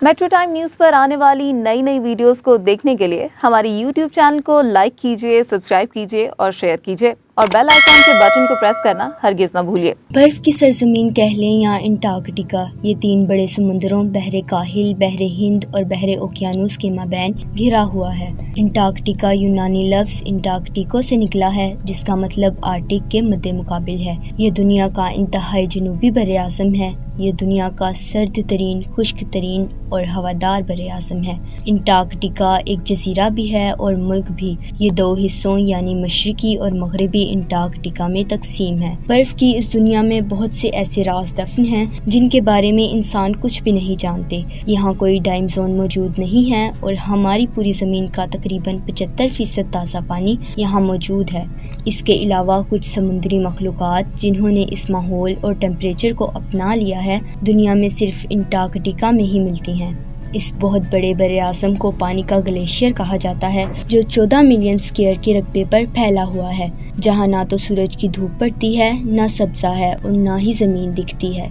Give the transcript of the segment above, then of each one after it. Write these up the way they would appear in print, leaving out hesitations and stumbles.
Metro time news پر آنے والی نئی ویڈیوز کو دیکھنے کے لیے ہماری یوٹیوب چینل کو لائک کیجیے، سبسکرائب کیجیے اور شیئر کیجیے اور بیل آئیکن کے بٹن کو پریس کرنا ہرگز نہ بھولیے۔ برف کی سرزمین کہہ لیں یا انٹارکٹیکا، یہ 3 بڑے سمندروں بحر کاہل، بحر ہند اور بحر اوقیانوس کے مابین گھرا ہوا ہے۔ انٹارکٹیکا یونانی لفظ انٹارکٹیکو سے نکلا ہے، جس کا مطلب آرٹک کے مد مقابل ہے۔ یہ دنیا کا انتہائی جنوبی براعظم ہے۔ یہ دنیا کا سرد ترین، خشک ترین اور ہوادار براعظم ہے۔ انٹارکٹیکا ایک جزیرہ بھی ہے اور ملک بھی۔ یہ 2 حصوں یعنی مشرقی اور مغربی انٹارکٹیکا میں تقسیم ہے۔ برف کی اس دنیا میں بہت سے ایسے راز دفن ہیں جن کے بارے میں انسان کچھ بھی نہیں جانتے۔ یہاں کوئی ٹائم زون موجود نہیں ہے اور ہماری پوری زمین کا تقریباً 75% تازہ پانی یہاں موجود ہے۔ اس کے علاوہ کچھ سمندری مخلوقات جنہوں نے اس ماحول اور ٹیمپریچر کو اپنا لیا ہے، دنیا میں صرف انٹارکٹیکا میں ہی ملتی ہیں۔ اس بہت بڑے براعظم کو پانی کا گلیشیئر کہا جاتا ہے، جو 14 ملین اسکوائر کے رقبے پر پھیلا ہوا ہے، جہاں نہ تو سورج کی دھوپ پڑتی ہے، نہ سبزہ ہے اور نہ ہی زمین دکھتی ہے۔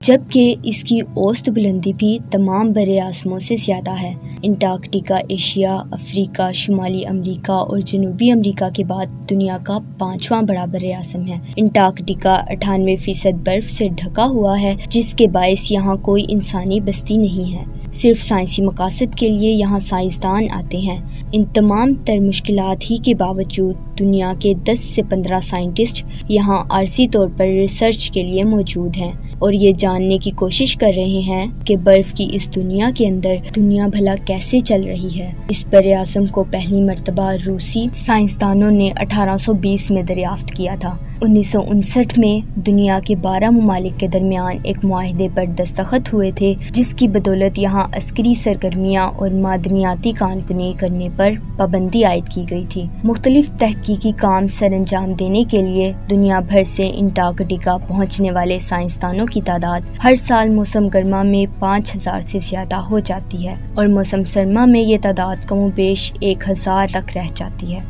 جبکہ اس کی اوسط بلندی بھی تمام براعظموں سے زیادہ ہے۔ انٹارکٹیکا ایشیا، افریقہ، شمالی امریکہ اور جنوبی امریکہ کے بعد دنیا کا 5واں بڑا براعظم ہے۔ انٹارکٹیکا 98% برف سے ڈھکا ہوا ہے، جس کے باعث یہاں کوئی انسانی بستی نہیں ہے۔ صرف سائنسی مقاصد کے لیے یہاں سائنسدان آتے ہیں۔ ان تمام تر مشکلات ہی کے باوجود دنیا کے 10 سے 15 سائنٹسٹ یہاں عارضی طور پر ریسرچ کے لیے موجود ہیں اور یہ جاننے کی کوشش کر رہے ہیں کہ برف کی اس دنیا کے اندر دنیا بھلا کیسے چل رہی ہے۔ اس براعظم کو پہلی مرتبہ روسی سائنسدانوں نے 1820 میں دریافت کیا تھا۔ 1959 میں دنیا کے 12 ممالک کے درمیان ایک معاہدے پر دستخط ہوئے تھے، جس کی بدولت یہاں عسکری سرگرمیاں اور معدنیاتی کان کنی کرنے پر پابندی عائد کی گئی تھی۔ مختلف تحقیقی کام سر انجام دینے کے لیے دنیا بھر سے انٹارکٹیکا پہنچنے والے سائنسدانوں کی تعداد ہر سال موسم گرما میں 5000 سے زیادہ ہو جاتی ہے اور موسم سرما میں یہ تعداد کم و بیش 1000 تک رہ جاتی ہے۔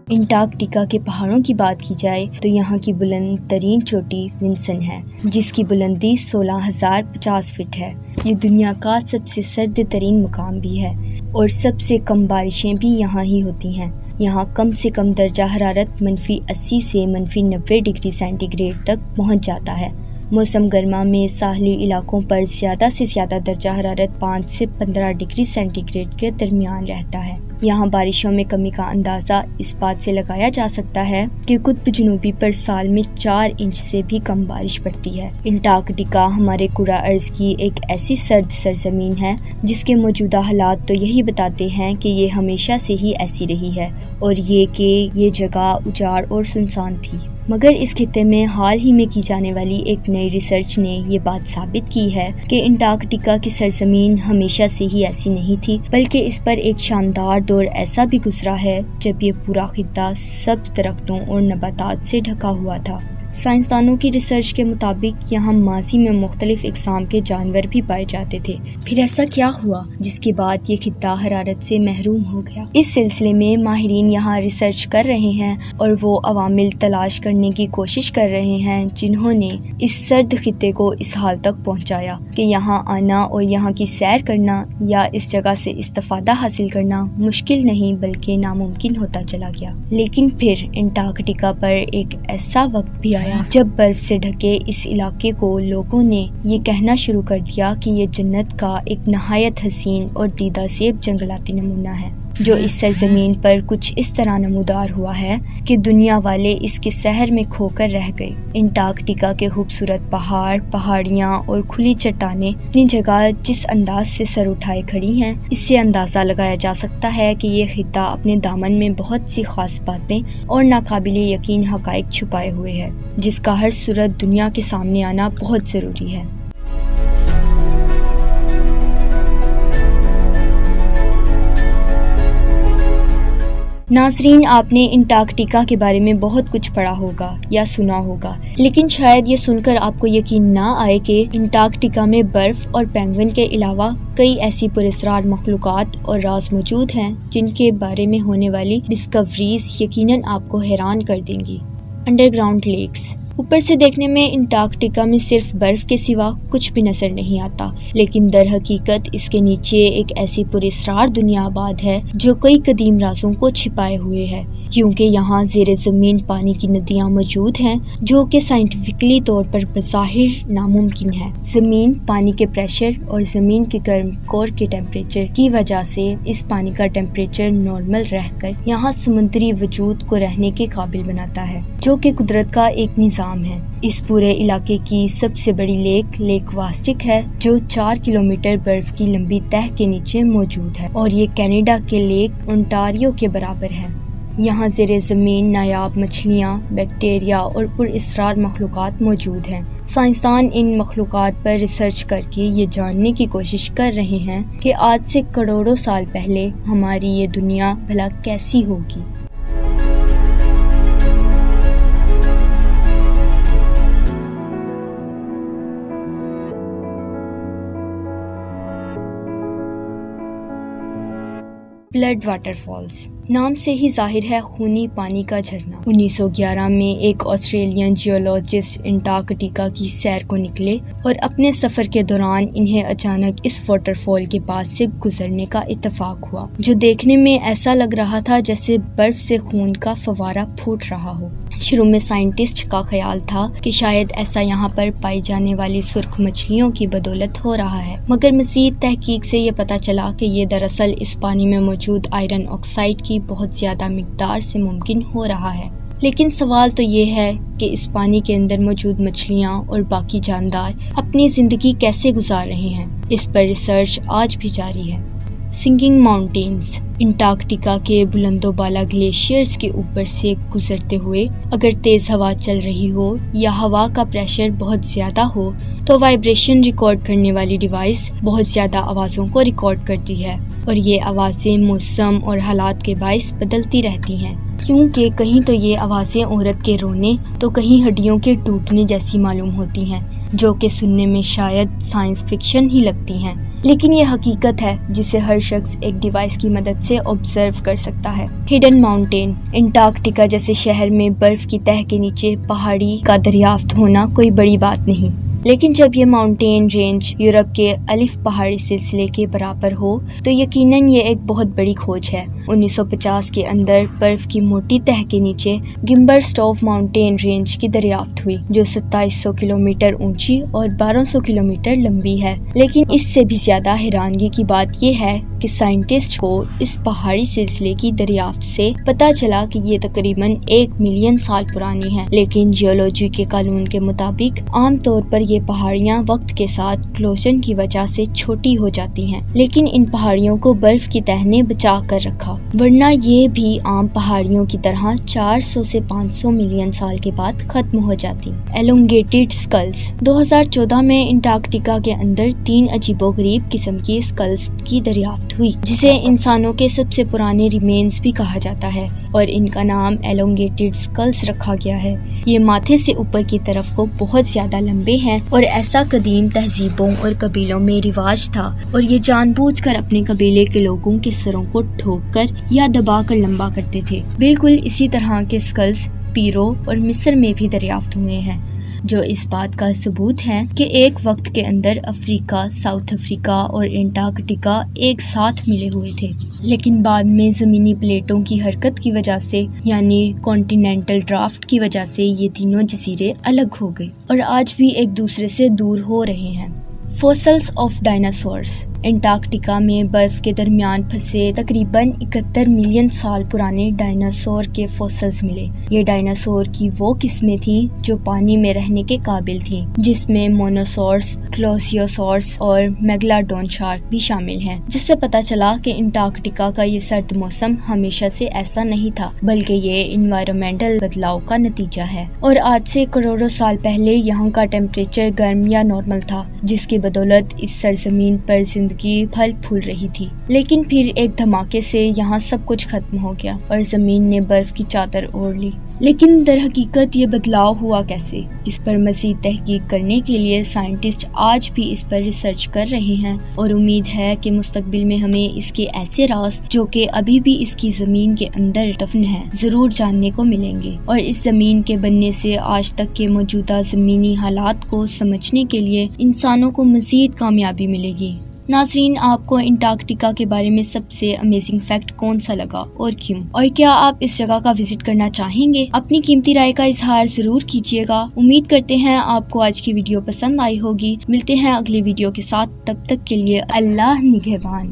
انٹارکٹیکا کے پہاڑوں کی بات کی جائے تو یہاں کی بلند ترین چوٹی ونسن ہے، جس کی بلندی 16050 فٹ ہے۔ یہ دنیا کا سب سے سرد ترین مقام بھی ہے اور سب سے کم بارشیں بھی یہاں ہی ہوتی ہیں۔ یہاں کم سے کم درجہ حرارت -80 سے -90 ڈگری سینٹی گریڈ تک پہنچ جاتا ہے۔ موسم گرما میں ساحلی علاقوں پر زیادہ سے زیادہ درجہ حرارت 5 سے 15 ڈگری سینٹی گریڈ کے درمیان رہتا ہے۔ یہاں بارشوں میں کمی کا اندازہ اس بات سے لگایا جا سکتا ہے کہ قطب جنوبی پر سال میں 4 انچ سے بھی کم بارش پڑتی ہے۔ انٹارکٹیکا ہمارے کرۂ ارض کی ایک ایسی سرد سرزمین ہے جس کے موجودہ حالات تو یہی بتاتے ہیں کہ یہ ہمیشہ سے ہی ایسی رہی ہے، اور یہ کہ یہ جگہ اجاڑ اور سنسان تھی۔ مگر اس خطے میں حال ہی میں کی جانے والی ایک نئی ریسرچ نے یہ بات ثابت کی ہے کہ انٹارکٹیکا کی سرزمین ہمیشہ سے ہی ایسی نہیں تھی، بلکہ اس پر ایک شاندار دور ایسا بھی گزرا ہے جب یہ پورا خطہ سبز درختوں اور نباتات سے ڈھکا ہوا تھا۔ سائنسدانوں کی ریسرچ کے مطابق یہاں ماضی میں مختلف اقسام کے جانور بھی پائے جاتے تھے۔ پھر ایسا کیا ہوا جس کے بعد یہ خطہ حرارت سے محروم ہو گیا؟ اس سلسلے میں ماہرین یہاں ریسرچ کر رہے ہیں اور وہ عوامل تلاش کرنے کی کوشش کر رہے ہیں جنہوں نے اس سرد خطے کو اس حال تک پہنچایا کہ یہاں آنا اور یہاں کی سیر کرنا یا اس جگہ سے استفادہ حاصل کرنا مشکل نہیں بلکہ ناممکن ہوتا چلا گیا۔ لیکن پھر انٹارکٹیکا پر ایک ایسا وقت بھی آیا جب برف سے ڈھکے اس علاقے کو لوگوں نے یہ کہنا شروع کر دیا کہ یہ جنت کا ایک نہایت حسین اور دیدہ زیب جنگلاتی نمونہ ہے، جو اس سرزمین پر کچھ اس طرح نمودار ہوا ہے کہ دنیا والے اس کے سحر میں کھو کر رہ گئے۔ انٹارکٹیکا کے خوبصورت پہاڑ، پہاڑیاں اور کھلی چٹانیں اپنی جگہ جس انداز سے سر اٹھائے کھڑی ہیں، اس سے اندازہ لگایا جا سکتا ہے کہ یہ خطہ اپنے دامن میں بہت سی خاص باتیں اور ناقابل یقین حقائق چھپائے ہوئے ہے، جس کا ہر صورت دنیا کے سامنے آنا بہت ضروری ہے۔ ناظرین، آپ نے انٹارکٹیکا کے بارے میں بہت کچھ پڑھا ہوگا یا سنا ہوگا، لیکن شاید یہ سن کر آپ کو یقین نہ آئے کہ انٹارکٹیکا میں برف اور پینگوئن کے علاوہ کئی ایسی پراسرار مخلوقات اور راز موجود ہیں جن کے بارے میں ہونے والی ڈسکوریز یقیناً آپ کو حیران کر دیں گی۔ Underground lakes. اوپر سے دیکھنے میں انٹارکٹیکا میں صرف برف کے سوا کچھ بھی نظر نہیں آتا، لیکن در حقیقت اس کے نیچے ایک ایسی پراسرار دنیا آباد ہے جو کئی قدیم رازوں کو چھپائے ہوئے ہے، کیونکہ یہاں زیر زمین پانی کی ندیاں موجود ہیں جو کہ سائنٹیفکلی طور پر بظاہر ناممکن ہے۔ زمین، پانی کے پریشر اور زمین کے گرم کور کے ٹیمپریچر کی وجہ سے اس پانی کا ٹیمپریچر نارمل رہ کر یہاں سمندری وجود کو رہنے کے قابل بناتا ہے، جو کہ قدرت کا ایک نظام ہے۔ اس پورے علاقے کی سب سے بڑی لیک واسٹک ہے، جو 4 کلومیٹر برف کی لمبی تہہ کے نیچے موجود ہے، اور یہ کینیڈا کے لیک اونٹاریو کے برابر ہے۔ یہاں زیر زمین نایاب مچھلیاں، بیکٹیریا اور پراسرار مخلوقات موجود ہیں۔ سائنسدان ان مخلوقات پر ریسرچ کر کے یہ جاننے کی کوشش کر رہے ہیں کہ آج سے کروڑوں سال پہلے ہماری یہ دنیا بھلا کیسی ہوگی۔ Blood waterfalls. نام سے ہی ظاہر ہے خونی پانی کا جھرنا۔ 1911 میں ایک آسٹریلین جیولوجسٹ انٹارکٹیکا کی سیر کو نکلے اور اپنے سفر کے دوران انہیں اچانک اس واٹر فال کے پاس سے گزرنے کا اتفاق ہوا، جو دیکھنے میں ایسا لگ رہا تھا جیسے برف سے خون کا فوارہ پھوٹ رہا ہو۔ شروع میں سائنٹسٹ کا خیال تھا کہ شاید ایسا یہاں پر پائی جانے والی سرخ مچھلیوں کی بدولت ہو رہا ہے، مگر مزید تحقیق سے یہ پتہ چلا کہ یہ دراصل اس پانی میں موجود آئرن آکسائڈ کی بہت زیادہ مقدار سے ممکن ہو رہا ہے۔ لیکن سوال تو یہ ہے کہ اس پانی کے اندر موجود مچھلیاں اور باقی جاندار اپنی زندگی کیسے گزار رہے ہیں؟ اس پر ریسرچ آج بھی جاری ہے۔ Sinking mountains. انٹارکٹیکا کے بلند و بالا گلیشیئرز کے اوپر سے گزرتے ہوئے اگر تیز ہوا چل رہی ہو یا ہوا کا پریشر بہت زیادہ ہو تو وائبریشن ریکارڈ کرنے والی ڈیوائس بہت زیادہ آوازوں کو ریکارڈ کرتی ہے، اور یہ آوازیں موسم اور حالات کے باعث بدلتی رہتی ہیں، کیونکہ کہیں تو یہ آوازیں عورت کے رونے تو کہیں ہڈیوں کے ٹوٹنے جیسی معلوم ہوتی ہیں، جو کہ سننے میں شاید سائنس فکشن ہی لگتی ہیں، لیکن یہ حقیقت ہے جسے ہر شخص ایک ڈیوائس کی مدد سے آبزرو کر سکتا ہے۔ Hidden mountain. انٹارکٹیکا جیسے شہر میں برف کی تہہ کے نیچے پہاڑی کا دریافت ہونا کوئی بڑی بات نہیں، لیکن جب یہ ماؤنٹین رینج یورپ کے الف پہاڑی سلسلے کے برابر ہو تو یقیناً یہ ایک بہت بڑی کھوج ہے۔ 1950 کے اندر برف کی موٹی تہہ کے نیچے گمبرسٹوف ماؤنٹین رینج کی دریافت ہوئی، جو 2700 کلومیٹر اونچی اور 1200 کلومیٹر لمبی ہے، لیکن اس سے بھی زیادہ حیرانگی کی بات یہ ہے کہ سائنٹسٹ کو اس پہاڑی سلسلے کی دریافت سے پتہ چلا کہ یہ تقریباً 1 ملین سال پرانی ہے، لیکن جیولوجی کے قانون کے مطابق عام طور پر یہ پہاڑیاں وقت کے ساتھ کلوژن کی وجہ سے چھوٹی ہو جاتی ہیں، لیکن ان پہاڑیوں کو برف کی تہہ نے بچا کر رکھا، ورنہ یہ بھی عام پہاڑیوں کی طرح 400 سے 500 ملین سال کے بعد ختم ہو جاتی۔ ایلونگیٹڈ سکلز۔ 2014 میں انٹارکٹیکا کے اندر 3 عجیب و غریب قسم کی سکلز کی دریافت ہوئی، جسے انسانوں کے سب سے پرانے ریمینز بھی کہا جاتا ہے، اور ان کا نام ایلونگیٹڈ سکلز رکھا گیا ہے۔ یہ ماتھے سے اوپر کی طرف کو بہت زیادہ لمبے ہیں، اور ایسا قدیم تہذیبوں اور قبیلوں میں رواج تھا، اور یہ جان بوجھ کر اپنے قبیلے کے لوگوں کے سروں کو ٹھوک کر یا دبا کر لمبا کرتے تھے۔ بالکل اسی طرح کے سکلز پیرو اور مصر میں بھی دریافت ہوئے ہیں، جو اس بات کا ثبوت ہے کہ ایک وقت کے اندر افریقہ، ساؤتھ افریقہ اور انٹارکٹیکا ایک ساتھ ملے ہوئے تھے، لیکن بعد میں زمینی پلیٹوں کی حرکت کی وجہ سے، یعنی کانٹیننٹل ڈرافٹ کی وجہ سے، یہ تینوں جزیرے الگ ہو گئے اور آج بھی ایک دوسرے سے دور ہو رہے ہیں۔ Fossils of dinosaurs. انٹارکٹیکا میں برف کے درمیان پھنسے تقریباً 71 ملین سال پرانے ڈائناسور کے فوسلز ملے۔ یہ ڈائناسور کی وہ قسمیں تھیں جو پانی میں رہنے کے قابل تھیں، جس میں مونوسورس، کلوسیوسورس اور میگلاڈون شارک بھی شامل ہیں، جس سے پتہ چلا کہ انٹارکٹیکا کا یہ سرد موسم ہمیشہ سے ایسا نہیں تھا، بلکہ یہ انوائرمنٹل بدلاؤ کا نتیجہ ہے، اور آج سے کروڑوں سال پہلے یہاں کا ٹیمپریچر گرم یا نارمل تھا، جس کی بدولت اس سرزمین پر زندگی زندگی پھل پھول رہی تھی، لیکن پھر ایک دھماکے سے یہاں سب کچھ ختم ہو گیا اور زمین نے برف کی چادر اوڑھ لی۔ لیکن در حقیقت یہ بدلاؤ ہوا کیسے؟ اس پر مزید تحقیق کرنے کے لیے سائنٹسٹ آج بھی اس پر ریسرچ کر رہے ہیں، اور امید ہے کہ مستقبل میں ہمیں اس کے ایسے راز جو کہ ابھی بھی اس کی زمین کے اندر دفن ہیں ضرور جاننے کو ملیں گے، اور اس زمین کے بننے سے آج تک کے موجودہ زمینی حالات کو سمجھنے کے لیے انسانوں کو مزید کامیابی ملے گی۔ ناظرین، آپ کو انٹارکٹیکا کے بارے میں سب سے امیزنگ فیکٹ کون سا لگا اور کیوں؟ اور کیا آپ اس جگہ کا وزٹ کرنا چاہیں گے؟ اپنی قیمتی رائے کا اظہار ضرور کیجیے گا۔ امید کرتے ہیں آپ کو آج کی ویڈیو پسند آئی ہوگی۔ ملتے ہیں اگلی ویڈیو کے ساتھ، تب تک کے لیے اللہ نگہبان۔